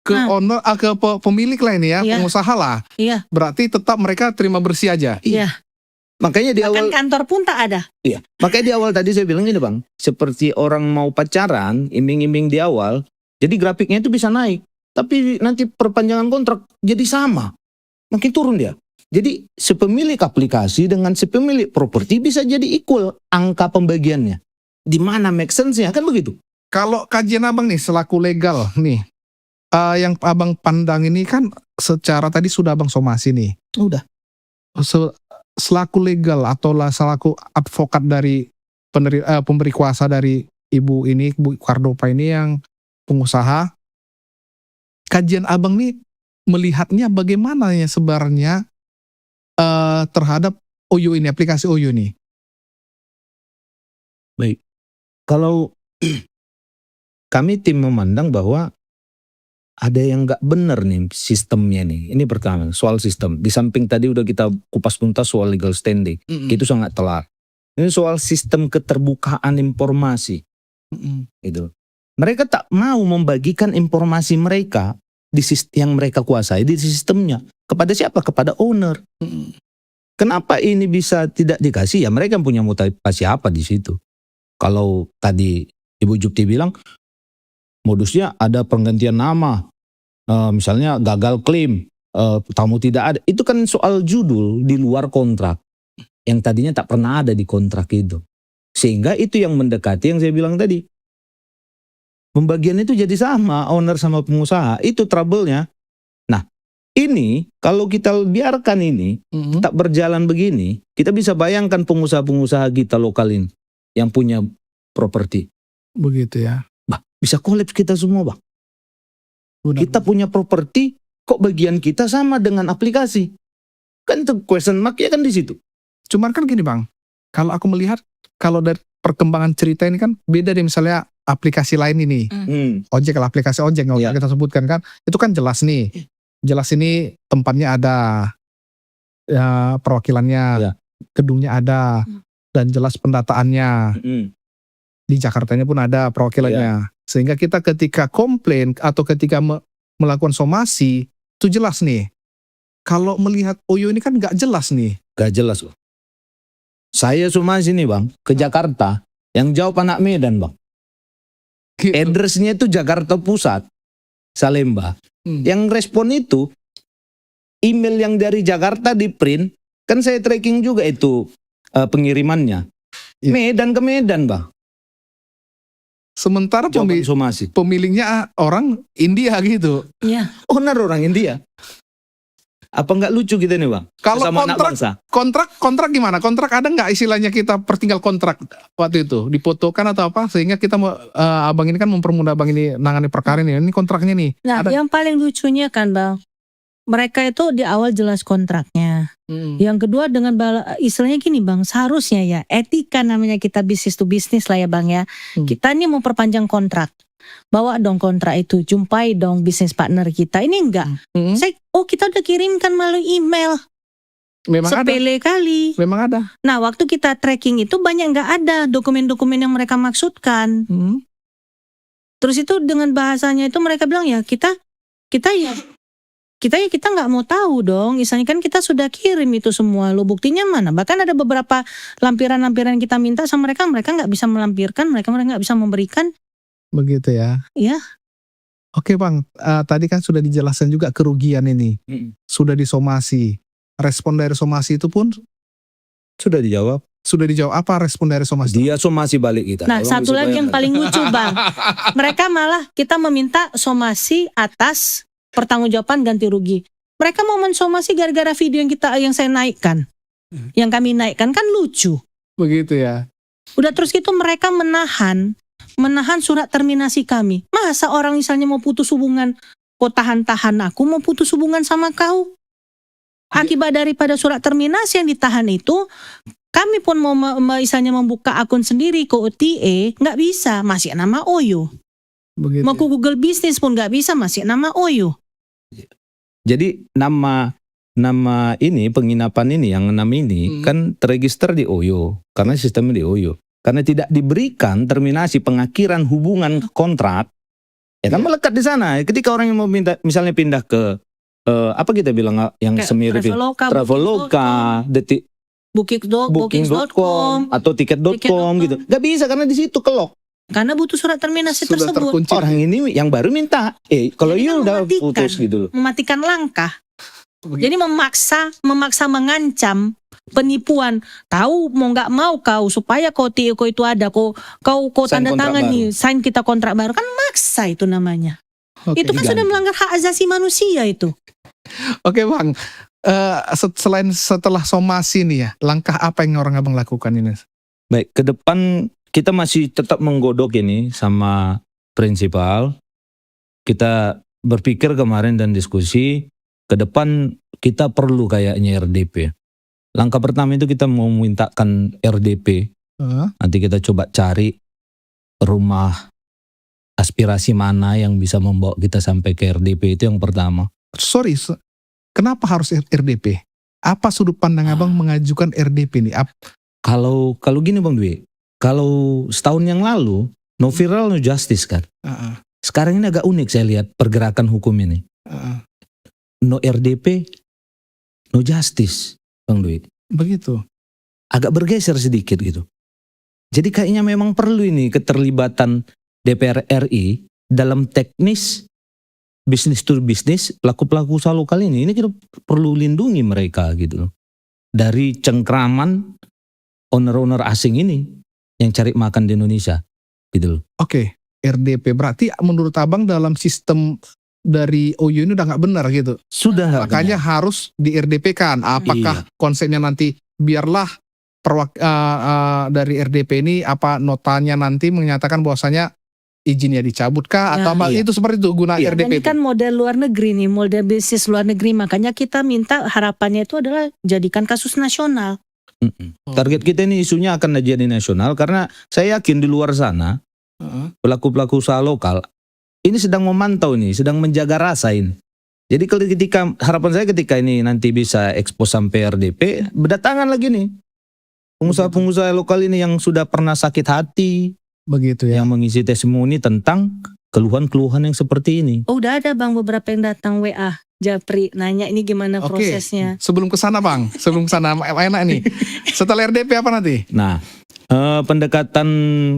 owner, ke pemilik lah ini ya, pengusaha lah. Iya. Berarti tetap mereka terima bersih aja. Iya. Makanya di awal kantor pun tak ada. Iya. Makanya di awal tadi saya bilang ini Bang, seperti orang mau pacaran, iming-iming di awal, jadi grafiknya itu bisa naik, tapi nanti perpanjangan kontrak jadi sama, makin turun dia. Jadi sepemilik aplikasi dengan sepemilik properti bisa jadi equal angka pembagiannya. Di mana make sense-nya kan begitu? Kalau kajian abang nih selaku legal nih. Yang abang pandang ini kan secara tadi sudah abang somasi nih. Udah. Selaku legal atau selaku advokat dari pemberi kuasa dari ibu ini, Bu Kardopa ini yang pengusaha. Kajian abang nih melihatnya bagaimana ya sebenarnya terhadap OU ini, aplikasi OU ini. Baik. Kalau kami tim memandang bahwa ada yang nggak benar nih sistemnya nih. Ini pertama soal sistem. Di samping tadi udah kita kupas tuntas soal legal standing, itu sangat telat. Ini soal sistem keterbukaan informasi. Itu. Mereka tak mau membagikan informasi mereka di yang mereka kuasai di sistemnya kepada siapa? Kepada owner. Kenapa ini bisa tidak dikasih? Ya mereka punya motivasi apa di situ? Kalau tadi Ibu Jupti bilang modusnya ada penggantian nama, misalnya gagal klaim, tamu tidak ada. Itu kan soal judul di luar kontrak yang tadinya tak pernah ada di kontrak itu. Sehingga itu yang mendekati yang saya bilang tadi. Pembagian itu jadi sama, owner sama pengusaha. Itu trouble-nya. Nah, ini kalau kita biarkan ini tetap berjalan begini, kita bisa bayangkan pengusaha-pengusaha kita lokal ini yang punya properti. Begitu ya. Bah, bisa kolaps kita semua, Bang. Benar. Kita punya properti, kok bagian kita sama dengan aplikasi? Kan itu question mark ya kan di situ. Cuman kan gini Bang, kalau aku melihat kalau dari perkembangan cerita ini kan beda deh misalnya aplikasi lain ini. Ojek, kalau aplikasi ojek nggak usah Iya. kita sebutkan kan, itu kan jelas nih. Jelas ini tempatnya ada, ya, perwakilannya, Iya. gedungnya ada, dan jelas pendataannya. Di Jakartanya pun ada perwakilannya. Sehingga kita ketika komplain atau ketika melakukan somasi, itu jelas nih. Kalau melihat OYO ini kan nggak jelas nih. Gak jelas, Bang. Saya somasi nih, Bang, ke Jakarta, yang jauh anak Medan, Bang. Gitu. Address-nya itu Jakarta Pusat, Salemba. Yang respon itu email yang dari Jakarta di print, kan saya tracking juga itu pengirimannya. Iya. Medan ke Medan, Bang. Sementara Jawaban somasi. pemiliknya orang India gitu. Iya. Owner orang India. Apa nggak lucu kita nih, Bang? Kalau Sesama anak bangsa. kontrak gimana? Kontrak ada nggak istilahnya kita pertinggal kontrak waktu itu? Difotokan atau apa? Sehingga kita abang ini kan mempermudah abang ini nangani perkara ini. Ini kontraknya nih. Nah, Ada. yang paling lucunya kan Bang, mereka itu di awal jelas kontraknya. Yang kedua dengan istilahnya gini Bang, seharusnya ya etika namanya kita bisnis to bisnis lah ya Bang ya. Kita ini mau perpanjang kontrak. Bawa dong kontrak itu, jumpai dong bisnis partner kita. Ini enggak. Kita udah kirimkan melalui email. Memang Sepele kali. Memang ada. Nah, waktu kita tracking itu banyak nggak ada dokumen-dokumen yang mereka maksudkan. Terus itu dengan bahasanya itu mereka bilang ya kita nggak mau tahu dong. Misalnya kan kita sudah kirim itu semua. Lo buktinya mana? Bahkan ada beberapa lampiran-lampiran kita minta sama mereka nggak bisa melampirkan, mereka nggak bisa memberikan. Begitu ya. Iya. Oke Bang, tadi kan sudah dijelaskan juga kerugian ini. Sudah disomasi. Respon dari somasi itu pun Sudah dijawab. sudah dijawab. Apa respon dari somasi? Dia somasi balik kita. Nah, Tolong satu bisa lagi yang bayangkan. paling lucu Bang. Mereka malah kita meminta somasi atas pertanggungjawaban ganti rugi. Mereka mau mensomasi gara-gara video yang saya naikkan. Yang kami naikkan kan lucu. Begitu ya. Udah terus gitu mereka menahan surat terminasi kami. Masa orang misalnya mau putus hubungan, kau tahan-tahan aku mau putus hubungan sama kau. Akibat daripada surat terminasi yang ditahan itu, kami pun mau misalnya membuka akun sendiri ke OTA, nggak bisa, masih nama OYO. Begitu. Mau ke Google Business pun nggak bisa, masih nama OYO. Jadi nama ini penginapan ini yang 6 ini kan terregister di OYO karena sistemnya di OYO. Karena tidak diberikan terminasi pengakhiran hubungan kontrak, ya kan melekat di sana. Ketika orang yang mau misalnya pindah ke apa kita bilang yang Kayak semirip Traveloka, Booking.com atau Tiket.com gitu. Gak bisa karena di situ kelok. Karena butuh surat terminasi Sudah tersebut. terkunci. Orang ini yang baru minta, kalau Jadi you kan udah mematikan. putus gitu loh. Mematikan langkah. Begitu. Jadi memaksa mengancam penipuan. Tahu mau nggak mau kau supaya kau itu ada kau Sign tanda kontrak tangan baru. nih, sign kita kontrak baru kan maksa itu namanya. Oke. Itu kan sudah melanggar hak asasi manusia itu. Oke Bang, selain setelah somasi nih ya, langkah apa yang orang abang lakukan ini? Baik, ke depan kita masih tetap menggodok ini sama prinsipal. Kita berpikir kemarin dan diskusi, ke depan kita perlu kayaknya RDP. Langkah pertama itu kita mau mintakan RDP. Nanti kita coba cari rumah aspirasi mana yang bisa membawa kita sampai ke RDP, itu yang pertama. Sorry, kenapa harus RDP? Apa sudut pandang abang mengajukan RDP nih? Kalau gini Bang Dwi, kalau setahun yang lalu no viral no justice kan. Sekarang ini agak unik saya lihat pergerakan hukum ini. No RDP, no justice, Bang Dwi. Begitu. Agak bergeser sedikit gitu. Jadi kayaknya memang perlu ini keterlibatan DPR RI dalam teknis bisnis to bisnis pelaku-pelaku usaha lokal ini. Ini kita perlu lindungi mereka gitu loh. Dari cengkraman owner-owner asing ini. yang cari makan di Indonesia gitu loh. Oke, RDP berarti menurut abang dalam sistem dari OU ini udah nggak benar gitu. Sudah nggak Makanya harus di RDP kan. Apakah konsepnya nanti biarlah dari RDP ini apa notanya nanti menyatakan bahwasanya izinnya dicabut kah atau apa Iya. itu seperti itu guna Iya. Dan RDP ini kan model luar negeri nih, model bisnis luar negeri. Makanya kita minta harapannya itu adalah jadikan kasus nasional. Mm-mm. Target kita ini isunya akan jadi nasional karena saya yakin di luar sana pelaku-pelaku usaha lokal ini sedang memantau nih, sedang menjaga rasa ini. Jadi ketika harapan saya ketika ini nanti bisa ekspos sampai RDP, berdatangan lagi nih pengusaha-pengusaha lokal ini yang sudah pernah sakit hati, begitu ya. yang mengisi testimoni tentang keluhan-keluhan yang seperti ini. Oh, udah ada Bang beberapa yang datang WA Japri nanya ini gimana Oke. prosesnya. Sebelum ke sana Bang, sebelum ke sana enak nih. Setelah RDP apa nanti? Nah, pendekatan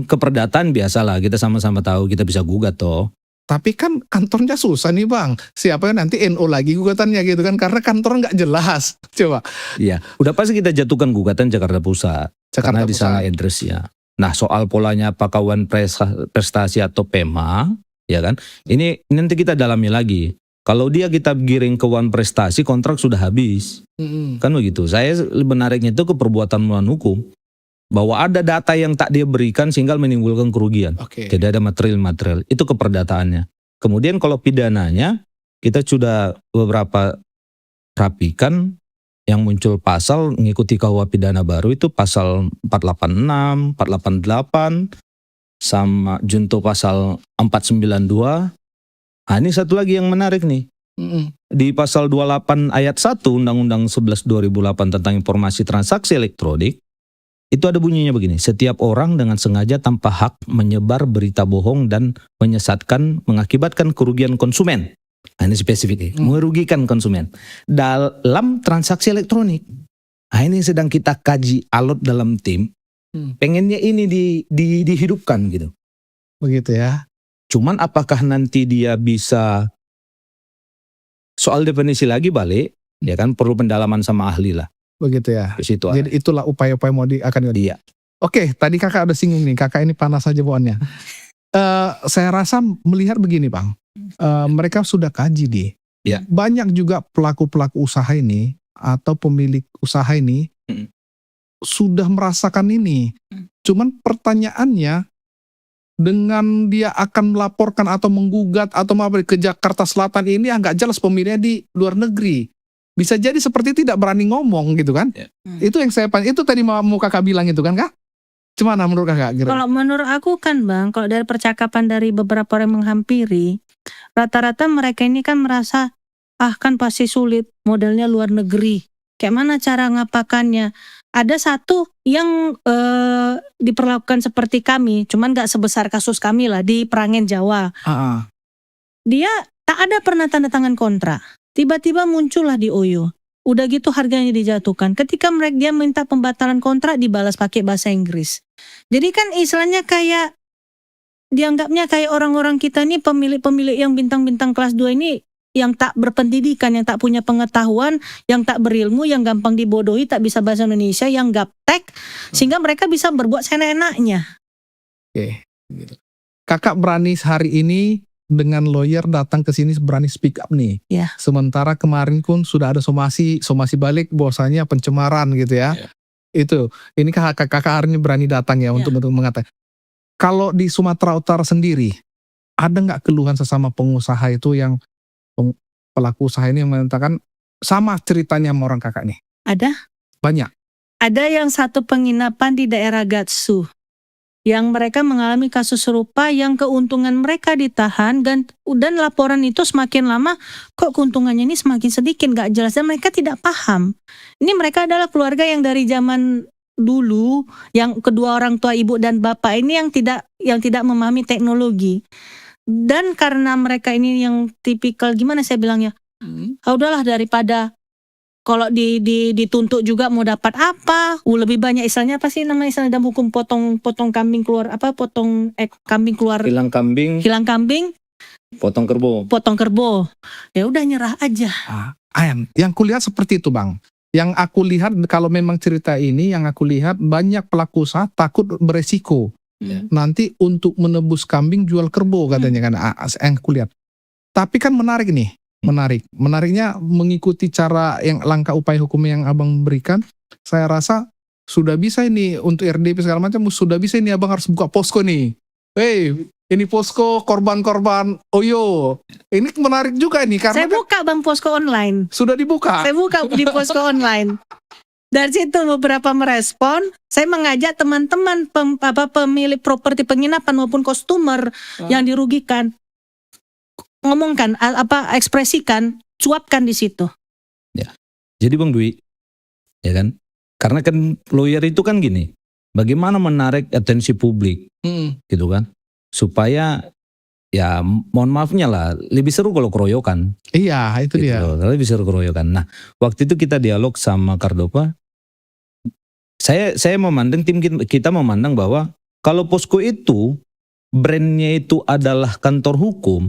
keperdataan biasalah, kita sama-sama tahu kita bisa gugat toh. Tapi kan kantornya susah nih Bang. Siapa yang nanti NO lagi gugatannya gitu kan karena kantor nggak jelas. Coba. Iya, udah pasti kita jatuhkan gugatan Jakarta Pusat. Karena di sana address-nya. Nah, soal polanya apakah One Prestasi atau PEMA, ya kan? Ini nanti kita dalami lagi. Kalau dia kita giring ke One Prestasi, kontrak sudah habis. Kan begitu. Saya menariknya itu ke perbuatan melawan hukum. Bahwa ada data yang tak dia berikan sehingga menimbulkan kerugian. Oke. Tidak ada material-material. Itu keperdataannya. Kemudian kalau pidananya, kita sudah beberapa rapikan yang muncul pasal mengikuti KUH pidana baru itu pasal 486, 488, sama junto pasal 492. Nah, ini satu lagi yang menarik nih. Di pasal 28 ayat 1 Undang-Undang 11 2008 tentang informasi transaksi elektronik, itu ada bunyinya begini, setiap orang dengan sengaja tanpa hak menyebar berita bohong dan menyesatkan mengakibatkan kerugian konsumen. Nah, ini spesifik, merugikan konsumen dalam transaksi elektronik. Nah, ini sedang kita kaji alot dalam tim. Pengennya ini dihidupkan gitu. Begitu ya. Cuman apakah nanti dia bisa, soal definisi lagi balik, ya kan perlu pendalaman sama ahli lah. Begitu ya. Ke situ. Jadi itulah upaya-upaya mau akan Iya. Oke, tadi kakak ada singgung nih, kakak ini panas aja bawaannya. Saya rasa melihat begini Bang, mereka sudah kaji deh. Ya. Banyak juga pelaku-pelaku usaha ini atau pemilik usaha ini sudah merasakan ini. Cuman pertanyaannya, dengan dia akan melaporkan atau menggugat atau ke Jakarta Selatan ini nggak jelas pemilihnya di luar negeri. Bisa jadi seperti tidak berani ngomong gitu kan. Itu yang saya itu tadi mau kakak bilang itu kan kak? Gimana menurut kakak? Kalau menurut aku kan Bang, kalau dari percakapan dari beberapa orang yang menghampiri, rata-rata mereka ini kan merasa, kan pasti sulit, modelnya luar negeri. Kayak mana cara ngapakannya? Ada satu yang diperlakukan seperti kami, cuman gak sebesar kasus kami lah, di Perangen Jawa. Dia tak ada pernah tanda tangan kontrak. Tiba-tiba muncullah di OYO. Udah gitu harganya dijatuhkan. Ketika dia minta pembatalan kontrak, dibalas pakai bahasa Inggris. Jadi kan istilahnya kayak, dianggapnya kayak orang-orang kita nih pemilik-pemilik yang bintang-bintang kelas 2 ini yang tak berpendidikan, yang tak punya pengetahuan, yang tak berilmu, yang gampang dibodohi, tak bisa bahasa Indonesia, yang gaptek, sehingga mereka bisa berbuat seenak-enaknya. Oke. Kakak berani hari ini dengan lawyer datang ke sini berani speak up nih. Ya. Sementara kemarin pun sudah ada somasi balik bahwasanya pencemaran gitu ya. Itu. Ini kakak hari ini berani datang ya untuk mengatakan. Kalau di Sumatera Utara sendiri, ada nggak keluhan sesama pengusaha itu yang pelaku usaha ini yang mengatakan sama ceritanya sama orang kakak nih? Ada? Banyak. Ada yang satu penginapan di daerah Gatsu, yang mereka mengalami kasus serupa yang keuntungan mereka ditahan dan laporan itu semakin lama kok keuntungannya ini semakin sedikit, gak jelas, dan mereka tidak paham. Ini mereka adalah keluarga yang dari zaman dulu, yang kedua orang tua ibu dan bapak ini yang tidak memahami teknologi. Dan karena mereka ini yang tipikal, gimana saya bilangnya, udahlah daripada kalau dituntut juga mau dapat apa, lebih banyak istilahnya apa sih namanya istilah dalam hukum potong kambing keluar kambing keluar, Hilang kambing, potong kerbo. Ya udah nyerah aja. Yang kulihat seperti itu Bang. Yang aku lihat kalau memang cerita ini, yang aku lihat banyak pelaku usaha takut beresiko. Nanti untuk menebus kambing jual kerbau katanya kan, yang aku lihat. Tapi kan menarik nih, menariknya mengikuti cara yang langkah upaya hukum yang abang berikan. Saya rasa sudah bisa ini untuk RDP segala macam, sudah bisa ini abang harus buka posko nih. Ini posko korban-korban Oyo. Ini menarik juga nih karena Saya buka Bang posko online. sudah dibuka. Saya buka di posko online. Dari situ beberapa merespon, saya mengajak teman-teman pemilik properti penginapan maupun customer yang dirugikan, ngomongkan ekspresikan, cuapkan di situ. Jadi Bang Dwi, ya kan? Karena kan lawyer itu kan gini, bagaimana menarik atensi publik, gitu kan? Supaya ya mohon maafnya lah, lebih seru kalau keroyokan. Iya, itu Gitu dia. loh, lebih seru keroyokan. Nah, waktu itu kita dialog sama Kardopa. Saya memandang, tim kita memandang bahwa kalau posko itu brandnya itu adalah kantor hukum,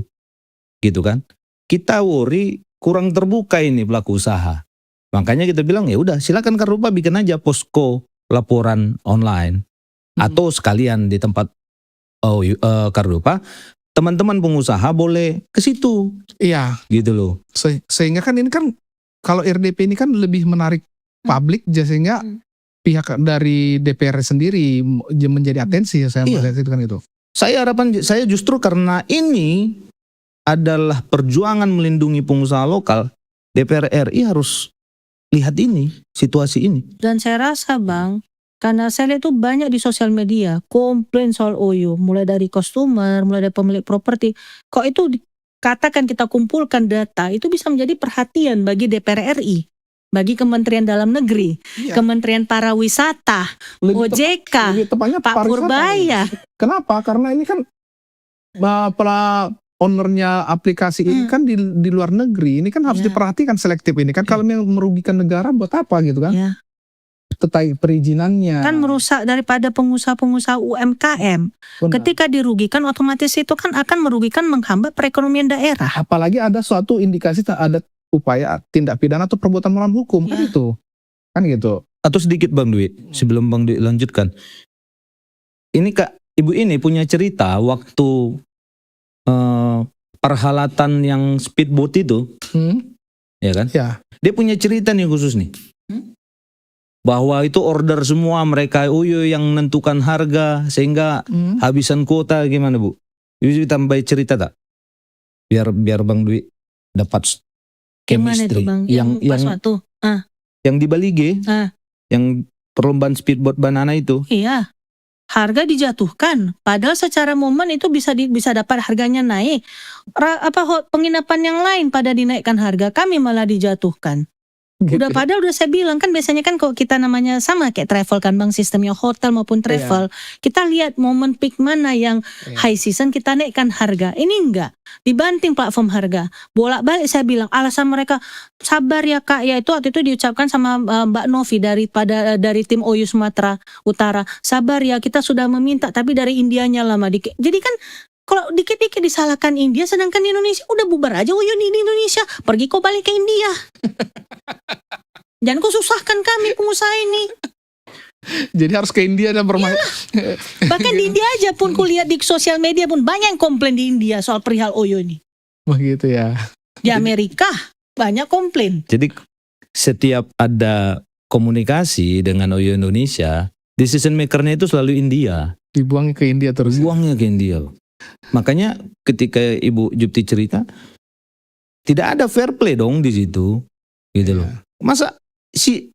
gitu kan? Kita worry kurang terbuka ini pelaku usaha. Makanya kita bilang ya udah silakan Kardopa bikin aja posko laporan online atau sekalian di tempat Kardopa, teman-teman pengusaha boleh ke situ, Iya, gitu loh. sehingga kan ini kan kalau RDP ini kan lebih menarik publik, sehingga pihak dari DPR sendiri menjadi atensi ya, saya Iya. melihat itu kan itu. Saya justru karena ini adalah perjuangan melindungi pengusaha lokal, DPR RI harus lihat ini, situasi ini. Dan saya rasa Bang, karena saya lihat tuh banyak di sosial media komplain soal Oyo, mulai dari customer, mulai dari pemilik properti. Kok itu katakan kita kumpulkan data, itu bisa menjadi perhatian bagi DPR RI, bagi Kementerian Dalam Negeri, Iya. Kementerian Pariwisata, Lebih OJK, lebih tepatnya Pak pariwisata. Purbaya. Kenapa? Karena ini kan ownernya aplikasi ini kan di luar negeri. Ini kan harus Iya. diperhatikan selektif ini kan. Kalau yang merugikan negara buat apa gitu kan? Ya, Terkait perizinannya. kan merusak daripada pengusaha-pengusaha UMKM. Benar. Ketika dirugikan, otomatis itu kan akan merugikan, menghambat perekonomian daerah. Apalagi ada suatu indikasi ada upaya tindak pidana atau perbuatan melawan hukum kan Iya. itu. Kan gitu. Atau sedikit Bang Dwi, sebelum Bang Dwi lanjutkan. Ini Kak, Ibu ini punya cerita waktu perhelatan yang speedboat itu, ya kan? Ya. Dia punya cerita nih khusus nih. Bahwa itu order semua mereka Oyo yang menentukan harga sehingga habisan kuota, gimana Bu? Ibu tambah cerita tak? Biar Bang Dwi dapat Gimana chemistry. itu Bang? Yang pas waktu? yang di Bali G, Ah. yang perlombaan speedboat banana itu. Iya, harga dijatuhkan. Padahal secara momen itu bisa dapat harganya naik. Penginapan yang lain pada dinaikkan harga, kami malah dijatuhkan. Gitu. Udah padahal udah saya bilang kan biasanya kan kalau kita namanya sama kayak travel kan Bang, sistemnya hotel maupun travel. Kita lihat momen peak mana yang high season kita naikkan harga. Ini enggak. Dibanting platform harga. Bolak-balik saya bilang alasan mereka sabar ya Kak, ya itu waktu itu diucapkan sama Mbak Novi dari tim Oyo Sumatera Utara. Sabar ya, kita sudah meminta tapi dari Indianya lama dikit. Jadi kan kalau dikit-dikit disalahkan India, sedangkan di Indonesia udah bubar aja Oyo di Indonesia. Pergi kau balik ke India. Jangan kau susahkan kami pengusaha ini. Jadi harus ke India dan bermain. Bahkan di India aja pun kulihat di sosial media pun banyak yang komplain di India soal perihal Oyo ini. Begitu ya. Di Amerika banyak komplain. Jadi setiap ada komunikasi dengan Oyo Indonesia, decision makernya itu selalu India. Dibuang ke India terus. Buangnya ke India. Makanya ketika Ibu Jupti cerita, tidak ada fair play dong di situ, gitu loh. Masa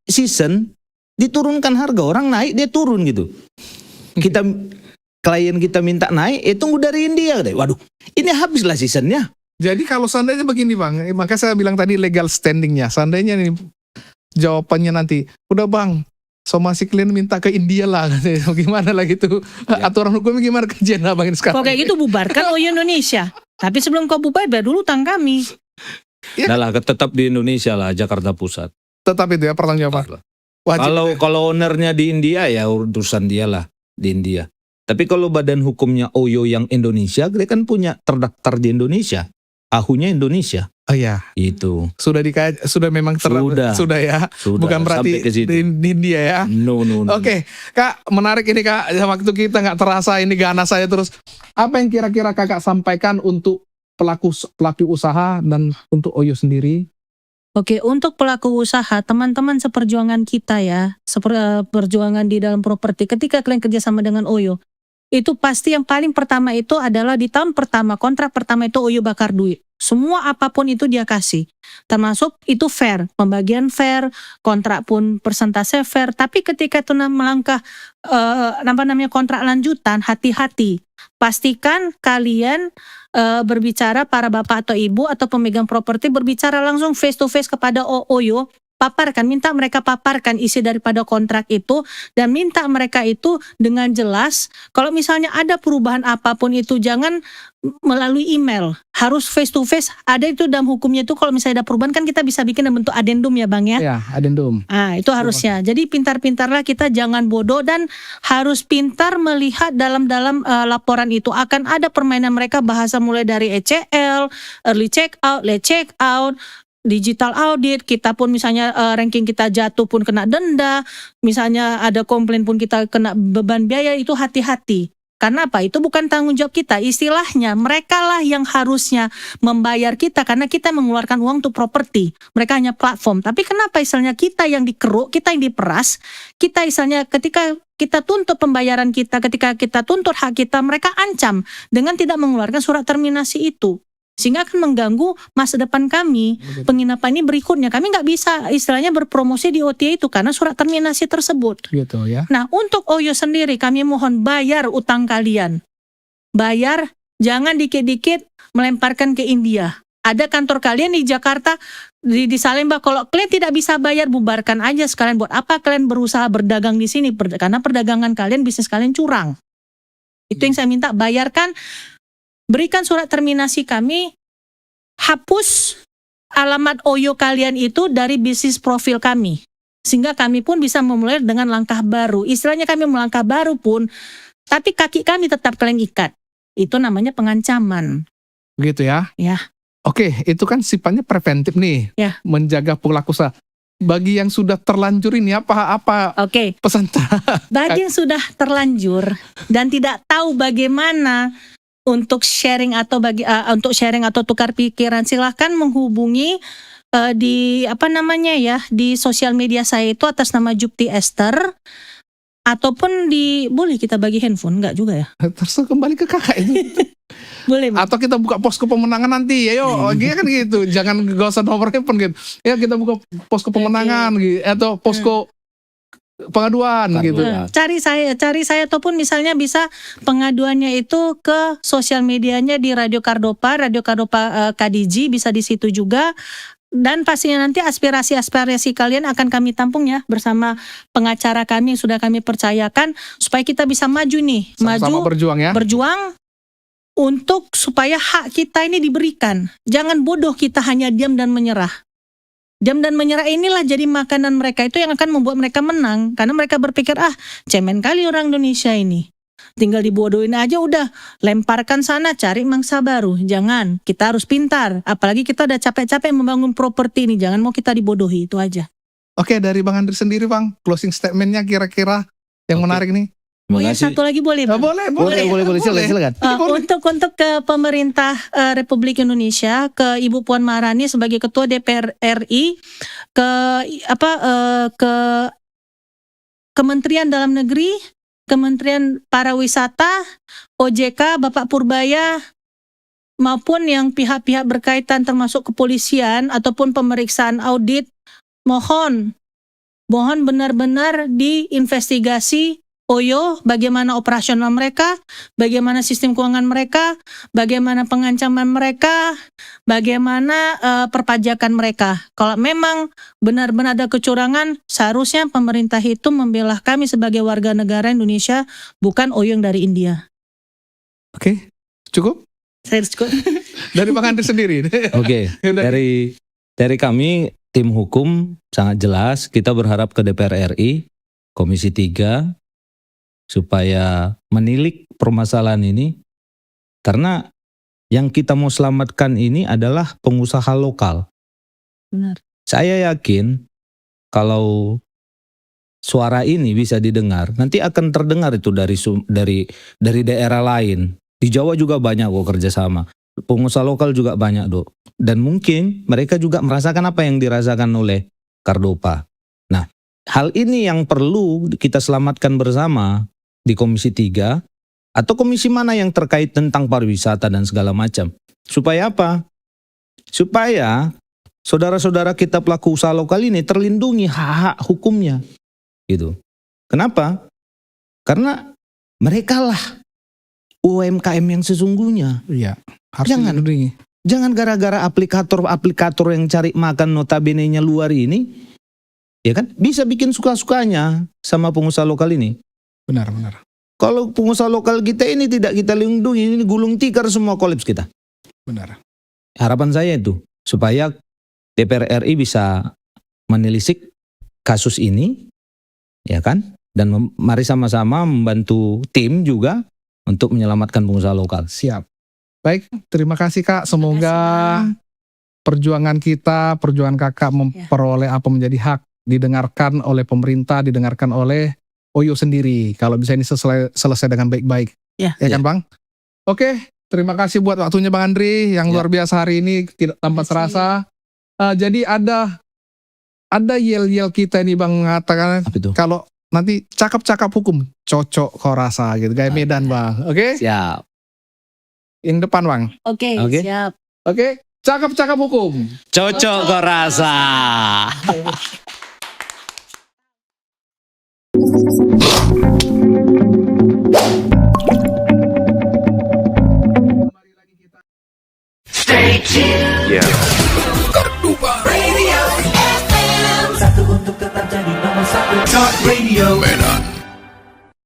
season diturunkan harga, orang naik dia turun gitu. Klien kita minta naik, tunggu dari India deh. Waduh, ini habislah seasonnya. Jadi kalau seandainya begini Bang, maka saya bilang tadi legal standingnya. Seandainya nih jawabannya nanti, udah Bang, somasi klien minta ke India lah. Gimana lah gitu. Aturan hukumnya gimana kajian Abang ini sekarang? Kalau kayak gitu bubarkan Oyo Indonesia. Tapi sebelum kau bubar, bayar dulu utang kami. Ya. Nah lah, tetap di Indonesia lah, Jakarta Pusat. Tetap itu ya pertanggungjawaban. Wajib. Kalau ownernya di India ya urusan dia lah di India. Tapi kalau badan hukumnya Oyo yang Indonesia, dia kan punya terdaftar di Indonesia. ahunya Indonesia. Oh iya, Itu sudah memang sudah ya. sudah Bukan berarti sampai ke situ. di India ya. No. Oke, Kak, menarik ini Kak. Waktu kita nggak terasa ini ganas saya terus. Apa yang kira-kira Kakak sampaikan untuk pelaku usaha dan untuk Oyo sendiri? Oke, untuk pelaku usaha, teman-teman seperjuangan kita ya, perjuangan di dalam properti, ketika kalian kerjasama dengan Oyo, itu pasti yang paling pertama itu adalah di tahun pertama, kontrak pertama itu Oyo bakar duit. Semua apapun itu dia kasih, termasuk itu fair, pembagian fair, kontrak pun persentase fair. Tapi ketika itu melangkah kontrak lanjutan, hati-hati. Pastikan kalian berbicara, para bapak atau ibu atau pemegang properti berbicara langsung face to face kepada Oyo. Minta mereka paparkan isi daripada kontrak itu dan minta mereka itu dengan jelas. Kalau misalnya ada perubahan apapun itu jangan melalui email, harus face to face. Ada itu dalam hukumnya itu kalau misalnya ada perubahan kan kita bisa bikin dalam bentuk adendum ya Bang ya. Ya, adendum. Itu harusnya. Jadi pintar-pintarlah kita, jangan bodoh dan harus pintar melihat dalam laporan itu akan ada permainan mereka, bahasa mulai dari ECL, early check out, late check out, digital audit. Kita pun misalnya ranking kita jatuh pun kena denda, misalnya ada komplain pun kita kena beban biaya. Itu hati-hati. Karena apa? Itu bukan tanggung jawab kita. Istilahnya mereka lah yang harusnya membayar kita karena kita mengeluarkan uang untuk properti. Mereka hanya platform. Tapi kenapa istilahnya kita yang dikeruk, kita yang diperas, kita istilahnya ketika kita tuntut pembayaran kita, ketika kita tuntut hak kita, mereka ancam dengan tidak mengeluarkan surat terminasi itu. Sehingga akan mengganggu masa depan kami. Penginapan ini berikutnya kami nggak bisa istilahnya berpromosi di OTA itu karena surat terminasi tersebut. Gitu ya. Nah, untuk Oyo sendiri kami mohon bayar utang kalian. Bayar, jangan dikit-dikit melemparkan ke India. Ada kantor kalian di Jakarta, di Salemba. Kalau kalian tidak bisa bayar, bubarkan aja sekalian. Buat apa kalian berusaha berdagang di sini? Karena perdagangan kalian, bisnis kalian curang. Itu yang saya minta, bayarkan. Berikan surat terminasi kami, hapus alamat Oyo kalian itu dari bisnis profil kami. Sehingga kami pun bisa memulai dengan langkah baru. Istilahnya kami melangkah baru pun, tapi kaki kami tetap kalian ikat. Itu namanya pengancaman. Begitu ya? Ya. Oke, itu kan sifatnya preventif nih. Ya. Menjaga pelaku usaha. Bagi yang sudah terlanjur ini apa Oke. pesan? Bagi yang sudah terlanjur dan tidak tahu bagaimana untuk sharing atau tukar pikiran, silahkan menghubungi di di sosial media saya itu atas nama Jupti Esther, ataupun boleh kita bagi handphone enggak juga ya? Terus kembali ke kakak itu. Boleh. Atau kita buka posko pemenangan nanti ya, kan gitu. Jangan gak usah nomor handphone gitu. Ya kita buka posko pemenangan gitu atau posko pengaduan gitu. Cari saya ataupun misalnya bisa pengaduannya itu ke sosial medianya di Radio Kardopa KDG, bisa di situ juga. Dan pastinya nanti aspirasi kalian akan kami tampung ya bersama pengacara kami yang sudah kami percayakan supaya kita bisa maju nih, Sama-sama berjuang ya. Berjuang untuk supaya hak kita ini diberikan. Jangan bodoh kita hanya diam dan menyerah. Diam dan menyerah inilah jadi makanan mereka itu yang akan membuat mereka menang. Karena mereka berpikir, cemen kali orang Indonesia ini. Tinggal dibodohin aja udah, lemparkan sana cari mangsa baru. Jangan, kita harus pintar. Apalagi kita udah capek-capek membangun properti ini. Jangan mau kita dibodohi, itu aja. Oke, dari Bang Andri sendiri Bang, closing statementnya kira-kira yang menarik nih. Satu lagi boleh Bang? Boleh. Silakan. Untuk ke pemerintah Republik Indonesia, ke Ibu Puan Maharani sebagai Ketua DPR RI, ke Kementerian Dalam Negeri, Kementerian Pariwisata, OJK, Bapak Purbaya, maupun yang pihak-pihak berkaitan termasuk kepolisian ataupun pemeriksaan audit, mohon benar-benar diinvestigasi Oyo, bagaimana operasional mereka, bagaimana sistem keuangan mereka, bagaimana pengancaman mereka, bagaimana perpajakan mereka. Kalau memang benar-benar ada kecurangan, seharusnya pemerintah itu membela kami sebagai warga negara Indonesia, bukan Oyo yang dari India. Oke, cukup? Saya cukup. Dari Bang Andri sendiri. Oke, dari kami tim hukum sangat jelas, kita berharap ke DPR RI, Komisi 3, supaya menilik permasalahan ini, karena Yang kita mau selamatkan ini adalah pengusaha lokal. Benar. Saya yakin kalau suara ini bisa didengar, nanti akan terdengar itu dari daerah lain. Di Jawa juga banyak kok kerjasama. Pengusaha lokal juga banyak, Dok. Dan mungkin mereka juga merasakan apa yang dirasakan oleh Kardopa. Nah, hal ini yang perlu kita selamatkan bersama di Komisi 3 atau komisi mana yang terkait tentang pariwisata dan segala macam. Supaya apa? Supaya saudara-saudara kita pelaku usaha lokal ini terlindungi hak-hak hukumnya. Gitu. Kenapa? Karena merekalah UMKM yang sesungguhnya. Iya, harus Jangan. dilindungi. Jangan gara-gara aplikator-aplikator yang cari makan notabene-nya luar ini, ya kan, bisa bikin suka-sukanya sama pengusaha lokal ini. Benar, benar. Kalau pengusaha lokal kita ini tidak kita lindungi, ini gulung tikar semua kolaps kita. Benar. Harapan saya itu, supaya DPR RI bisa menelisik kasus ini, ya kan, dan mari sama-sama membantu tim juga untuk menyelamatkan pengusaha lokal. Siap. Baik, terima kasih Kak. Semoga perjuangan kita, perjuangan Kakak memperoleh apa menjadi hak, didengarkan oleh pemerintah, didengarkan oleh OYO sendiri. Kalau bisa ini selesai dengan baik-baik. Ya. Ya kan Bang? Oke, terima kasih buat waktunya Bang Andri yang luar biasa hari ini, tidak tanpa terasa. Jadi ada yel-yel kita ini Bang mengatakan Apa itu? kalau nanti cakap-cakap hukum cocok kau rasa gitu, kayak Medan Bang. Oke? Siap. Yang depan Bang. Oke, Oke. siap. Oke? Cakap-cakap hukum. Cocok kau rasa. Talk Radio Medan.